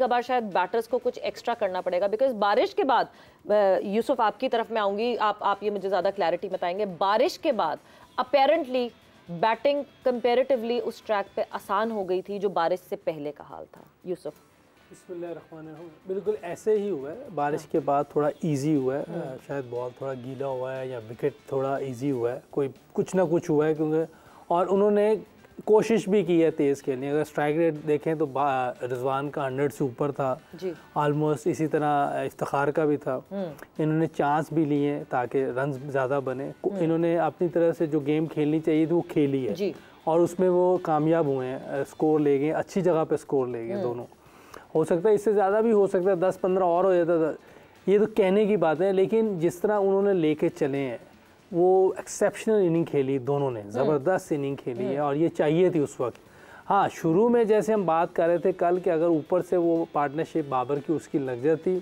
कभार शायद बैटर्स को कुछ एक्स्ट्रा करना पड़ेगा, बिकॉज बारिश के बाद, यूसुफ आपकी तरफ मैं आऊँगी, आप ये मुझे ज़्यादा क्लैरिटी बताएंगे, बारिश के बाद अपेरेंटली बैटिंग कंपेरेटिवली उस ट्रैक पे आसान हो गई थी जो बारिश से पहले का हाल था। यूसुफ। बिस्मिल्लाहिर्रहमानिर्रहीम। बिल्कुल ऐसे ही हुआ है, बारिश के बाद थोड़ा इजी हुआ है, शायद बॉल थोड़ा गीला हुआ है या विकेट थोड़ा इजी हुआ है, कोई कुछ ना कुछ हुआ है, क्योंकि और उन्होंने कोशिश भी की है तेज़ खेलने। अगर स्ट्राइक रेट देखें तो रिजवान का 100 से ऊपर था ऑलमोस्ट, इसी तरह इफ्तिखार का भी था। इन्होंने चांस भी लिए ताकि रन ज़्यादा बने, इन्होंने अपनी तरह से जो गेम खेलनी चाहिए थी वो खेली है और उसमें वो कामयाब हुए हैं, स्कोर ले गए, अच्छी जगह पे स्कोर ले गए दोनों। हो सकता है इससे ज़्यादा भी हो सकता है, 10-15 और हो जाता था, ये तो कहने की बात है, लेकिन जिस तरह उन्होंने लेके चले हैं वो एक्सेप्शनल इनिंग खेली दोनों ने, ज़बरदस्त इनिंग खेली है और ये चाहिए थी उस वक्त। हाँ, शुरू में जैसे हम बात कर रहे थे कल कि अगर ऊपर से वो पार्टनरशिप बाबर की उसकी लग जाती,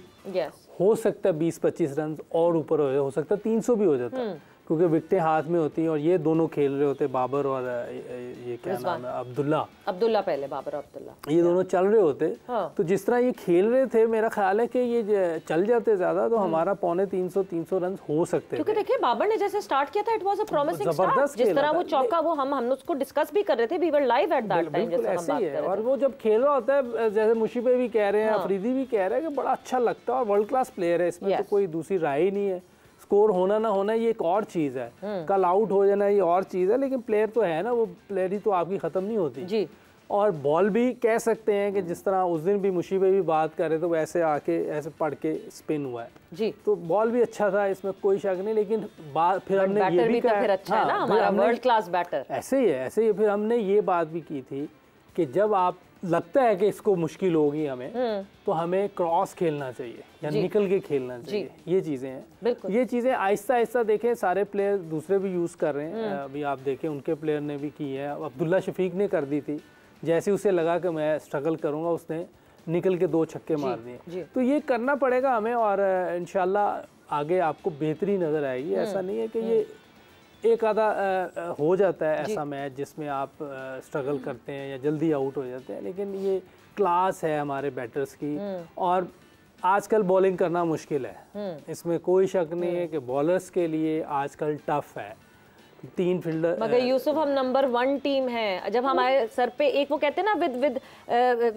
हो सकता है 20-25 रन और ऊपर हो सकता है 300 भी हो जाता, क्योंकि विकेटें हाथ में होती हैं और ये दोनों खेल रहे होते, बाबर और ये क्या नाम है, अब्दुल्ला पहले बाबर अब्दुल्ला, ये दोनों चल रहे होते। हाँ। तो जिस तरह ये खेल रहे थे, मेरा ख्याल है कि ये चल जाते ज़्यादा तो हमारा 250-300 रन हो सकते हैं, क्योंकि देखिए बाबर ने जैसे स्टार्ट किया था, it was a promising start, जिस तरह वो चौका, वो हम उसको डिस्कस भी कर रहे थे, we were live at that time, जैसे हम बात कर रहे थे। और वो जब खेल रहा होता है, जैसे मुशीबे भी कह रहे हैं, अफरीदी भी कह रहे हैं कि बड़ा अच्छा लगता है और वर्ल्ड क्लास प्लेयर है, इसमें तो कोई दूसरी राय ही नहीं है। स्कोर होना ना होना ये एक और चीज़ है, कल आउट हो जाना ये और चीज़ है, लेकिन प्लेयर तो है ना, वो प्लेयर ही तो आपकी ख़त्म नहीं होती जी। और बॉल भी कह सकते हैं कि जिस तरह उस दिन भी मुशीबे भी बात कर रहे तो वैसे आके ऐसे पढ़ के स्पिन हुआ है जी, तो बॉल भी अच्छा था, इसमें कोई शक नहीं, लेकिन फिर हमने ये भी कहा, फिर अच्छा है ना हमारा वर्ल्ड क्लास बैटर, ऐसे ही है। फिर हमने ये बात भी की थी कि जब आप लगता है कि इसको मुश्किल होगी हमें, तो हमें क्रॉस खेलना चाहिए या निकल के खेलना चाहिए, ये चीज़ें हैं। ये चीज़ें आहिस्ता आहिस्ता देखें, सारे प्लेयर दूसरे भी यूज़ कर रहे हैं, अभी आप देखें उनके प्लेयर ने भी की है, अब्दुल्ला शफीक ने कर दी थी, जैसे उसे लगा कि मैं स्ट्रगल करूँगा उसने निकल के 2 छक्के मार दिए। तो ये करना पड़ेगा हमें और इंशाल्लाह आगे आपको बेहतरी नज़र आएगी। ऐसा नहीं है कि ये एक आधा हो जाता है ऐसा मैच जिसमें आप स्ट्रगल करते हैं या जल्दी आउट हो जाते हैं, लेकिन ये क्लास है हमारे बैटर्स की और आजकल बॉलिंग करना मुश्किल है, इसमें कोई शक नहीं है कि बॉलर्स के लिए आजकल टफ है। 3 फील्डर, मगर यूसुफ हम नंबर 1 टीम है, जब हमारे सर पे एक वो कहते हैं ना, with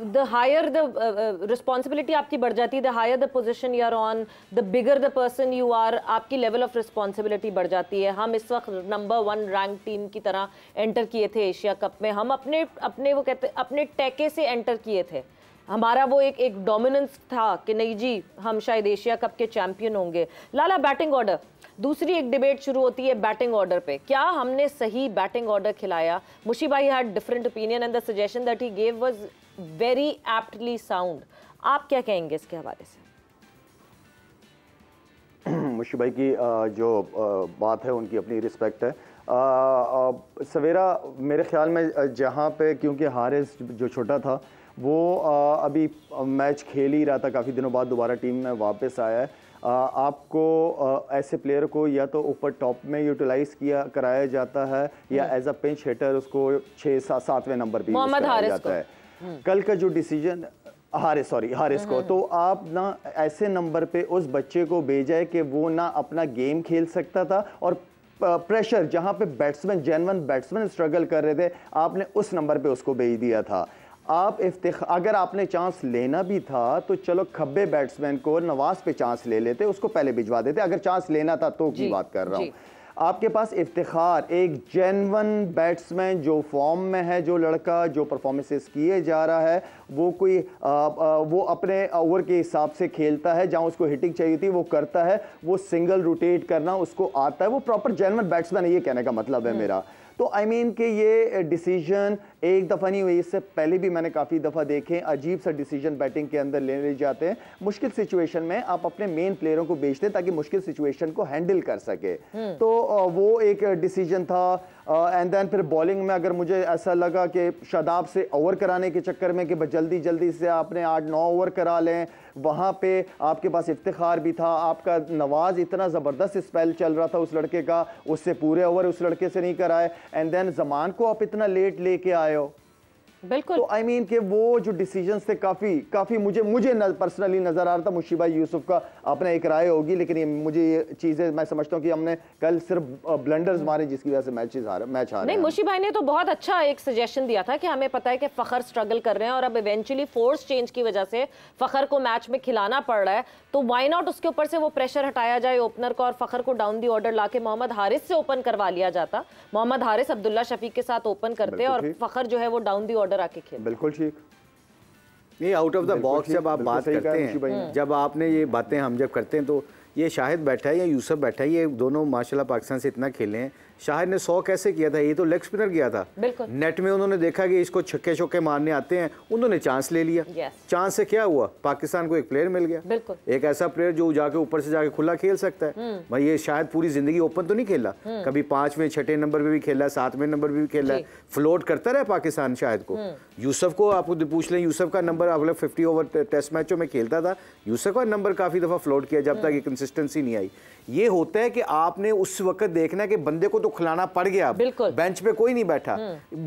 the higher the responsibility आपकी बढ़ जाती है, the higher the position you are on, the bigger the person you are, आपकी लेवल ऑफ रिस्पॉन्सिबिलिटी बढ़ जाती है। हम इस वक्त नंबर 1 रैंक टीम की तरह एंटर किए थे एशिया कप में, हम अपने वो कहते अपने टैके से एंटर किए थे, हमारा वो एक डोमिनेंस था कि नहीं जी हम शायद एशिया कप के चैंपियन होंगे। लाला, बैटिंग ऑर्डर, दूसरी एक डिबेट शुरू होती है बैटिंग ऑर्डर पे, क्या हमने सही बैटिंग ऑर्डर खिलाया? मुशी भाई had different opinion and the suggestion that he gave was very aptly sound. आप क्या कहेंगे इसके हवाले से? मुशी भाई की जो बात है उनकी अपनी रिस्पेक्ट है। सवेरा मेरे ख्याल में जहाँ पे, क्योंकि हारिस जो छोटा था वो अभी मैच खेल ही रहा था, काफ़ी दिनों बाद दोबारा टीम में वापस आया है, आपको ऐसे प्लेयर को या तो ऊपर टॉप में यूटिलाइज कराया जाता है या एज अ पिंच हिटर उसको 6-7वें नंबर पे यूज कराया जाता है। कल का जो डिसीजन हारिस को, तो आप ना ऐसे नंबर पे उस बच्चे को भेजा है कि वो ना अपना गेम खेल सकता था और प्रेशर जहां पे बैट्समैन, जेन्युइन बैट्समैन स्ट्रगल कर रहे थे, आपने उस नंबर पे उसको भेज दिया था। अगर आपने चांस लेना भी था तो चलो खब्बे बैट्समैन को नवाज पे चांस ले लेते, उसको पहले भिजवा देते, अगर चांस लेना था तो की बात कर रहा हूँ। आपके पास इफ्तिखार एक जेन्युइन बैट्समैन जो फॉर्म में है, जो लड़का जो परफॉर्मेंसेस किए जा रहा है, वो कोई वो अपने ओवर के हिसाब से खेलता है, जहां उसको हिटिंग चाहिए थी वो करता है, वो सिंगल रोटेट करना उसको आता है, वो प्रॉपर जेन्युइन बैट्समैन है, ये कहने का मतलब है मेरा। तो आई मीन कि ये डिसीजन एक दफ़ा नहीं हुई, इससे पहले भी मैंने काफ़ी दफ़ा देखे अजीब सा डिसीजन बैटिंग के अंदर ले जाते हैं। मुश्किल सिचुएशन में आप अपने मेन प्लेयरों को भेजते हैं ताकि मुश्किल सिचुएशन को हैंडल कर सके, तो वो एक डिसीजन था। एंड देन फिर बॉलिंग में अगर मुझे ऐसा लगा कि शादाब से ओवर कराने के चक्कर में कि जल्दी जल्दी से आपने 8-9 ओवर करा लें, वहाँ पे आपके पास इफ्तिखार भी था, आपका नवाज इतना ज़बरदस्त स्पेल चल रहा था उस लड़के का, उससे पूरे ओवर उस लड़के से नहीं कराए, एंड देन जमान को आप इतना लेट लेके आए हो। बिल्कुल। तो आई मीन कि वो जो डिसीजंस थे काफी मुझे पर्सनली नजर आ रहा था। मुशीबा यूसुफ का अपना एक राय होगी, लेकिन मुझे ये चीजें मैं समझता हूँ कि हमने कल सिर्फ ब्लंडर्स मारे जिसकी वजह से मैच हारे। नहीं, मुशी भाई ने तो बहुत अच्छा एक सजेशन दिया था कि हमें पता है कि फखर स्ट्रगल कर रहे हैं और अब इवेंचुअली फोर्स चेंज की वजह से फखर को मैच में खिलाना पड़ रहा है, तो व्हाई नॉट उसके ऊपर से वो प्रेशर हटाया जाए ओपनर को और फखर को डाउन दी ऑर्डर लाके मोहम्मद हारिस से ओपन करवा लिया जाता। मोहम्मद हारिस अब्दुल्ला शफीक के साथ ओपन करते और फखर जो है वो डाउन दी ऑर्डर आके खेले। बिल्कुल ठीक। नहीं, आउट ऑफ द बॉक्स जब आप बात करते हैं, जब आपने ये बातें हम जब करते हैं, तो ये शाहिद बैठा है या यूसुफ बैठा है, ये दोनों माशाल्लाह पाकिस्तान से इतना खेले हैं। शाहिद ने 100 कैसे किया था? ये तो लेग स्पिनर किया था। नेट में उन्होंने देखा कि इसको छक्के चौके मारने आते हैं, उन्होंने चांस ले लिया। चांस से क्या हुआ? पाकिस्तान को एक प्लेयर मिल गया, एक ऐसा प्लेयर जो जाके ऊपर से जाके खुला खेल सकता है। भाई ये शायद पूरी जिंदगी ओपन तो नहीं खेला, कभी 5वें 6ठे नंबर पे भी खेला, 7वें नंबर पे भी खेला है, फ्लोट करता रहा पाकिस्तान शायद को। यूसुफ को आप पूछ लें, यूसुफ का नंबर अगले 50 ओवर टेस्ट मैचों में खेलता था, यूसुफ का नंबर काफी दफा फ्लोट किया जब तक ये कंसिस्टेंसी नहीं आई। ये होता है कि आपने उस वक्त देखना है कि बंदे को तो खिलाना पड़ गया, बेंच पे कोई नहीं बैठा,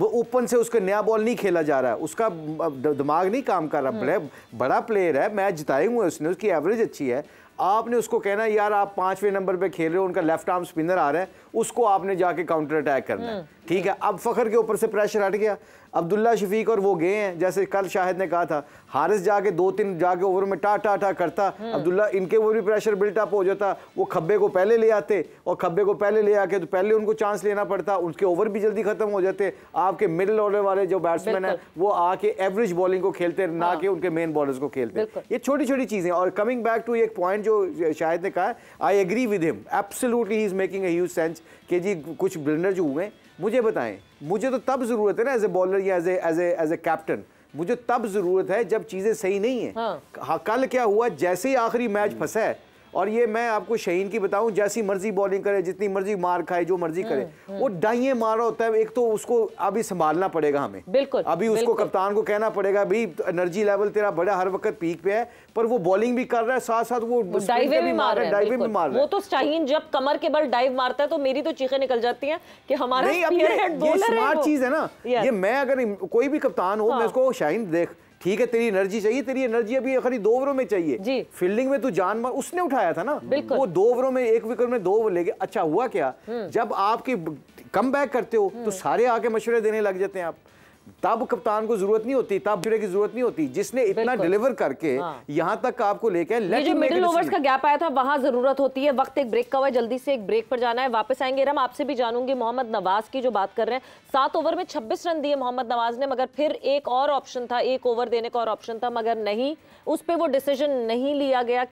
ओपन से उसका नया बॉल नहीं खेला जा रहा है, उसका दिमाग नहीं काम कर रहा, बड़ा प्लेयर है, मैच जिताए हुए उसने, उसकी एवरेज अच्छी है। आपने उसको कहना यार आप 5वें नंबर पे खेल रहे हो, उनका लेफ्ट आर्म स्पिनर आ रहा है, उसको आपने जाके काउंटर अटैक करना है। ठीक है, अब फखर के ऊपर से प्रेशर हट गया, अब्दुल्ला शफीक और वो गए हैं, जैसे कल शाहिद ने कहा था, हारिस जाके 2-3 जाके ओवर में टा करता, अब्दुल्ला इनके वो भी प्रेशर बिल्टअप हो जाता, वो खब्बे को पहले ले आते, और खब्बे को पहले ले आके तो पहले उनको चांस लेना पड़ता, उनके ओवर भी जल्दी खत्म हो जाते। आपके मिडिल ऑर्डर वाले जो बैट्समैन है वो आके एवरेज बॉलिंग को खेलते, ना कि उनके मेन बॉलर्स को खेलते। ये छोटी छोटी चीजें। और कमिंग बैक टू एक पॉइंट जो शाहिद ने कहा, I agree with him absolutely, he is making a huge sense कि जी कुछ ब्लंडर जो हुए, मुझे बताएं, मुझे तो तब जरूरत है ना एज ए बॉलर या एज ए कैप्टन, मुझे तब जरूरत है जब चीजें सही नहीं है। हाँ, कल क्या हुआ, जैसे ही आखिरी मैच फंसा है, और ये मैं आपको शहीन की बताऊं, जैसी मर्जी बॉलिंग करे, जितनी मर्जी मार खाए, जो मर्जी करे, वो डाइए मार रहा होता है। एक तो उसको अभी संभालना पड़ेगा हमें, बिल्कुल अभी उसको कप्तान को कहना पड़ेगा भाई एनर्जी लेवल तेरा बड़ा हर वक्त पीक पे है, पर वो बॉलिंग भी कर रहा है, साथ साथ वो डाइवे भी मार रहा है, डाइवे भी मार रहा है। वो तो शाहीन जब कमर के बल डाइव मारता है तो मेरी तो चीखें निकल जाती हैं कि हमारा स्पीयरहेड बॉलर है। स्मार्ट चीज है ना ये। मैं अगर कोई भी कप्तान हो, मैं उसको शाहीन देख, ठीक है तेरी एनर्जी चाहिए, तेरी एनर्जी अभी खाली 2 ओवरों में चाहिए, फील्डिंग में तू जान मार, उसने उठाया था ना, वो 2 ओवरों में 1 विकेट में 2 ओवर ले गए। अच्छा हुआ क्या, जब आपकी कम बैक करते हो तो सारे आके मशवरे देने लग जाते हैं आप, तब कप्तान को जरूरत नहीं होती, तब की जरूरत नहीं होती, जिसने इतना डिलीवर करके यहां तक आपको लेके जो मिडिल ओवर्स का गैप आया था वहां जरूरत होती है। वक्त एक ब्रेक का हुआ है, जल्दी से एक ब्रेक पर जाना है, वापस आएंगे। हम आपसे भी जानूंगी मोहम्मद नवाज की जो बात कर रहे हैं, 7 ओवर में 26 रन दिए मोहम्मद नवाज ने, मगर फिर एक और ऑप्शन था, 1 ओवर देने का और ऑप्शन था, मगर नहीं, उस पर वो डिसीजन नहीं लिया गया।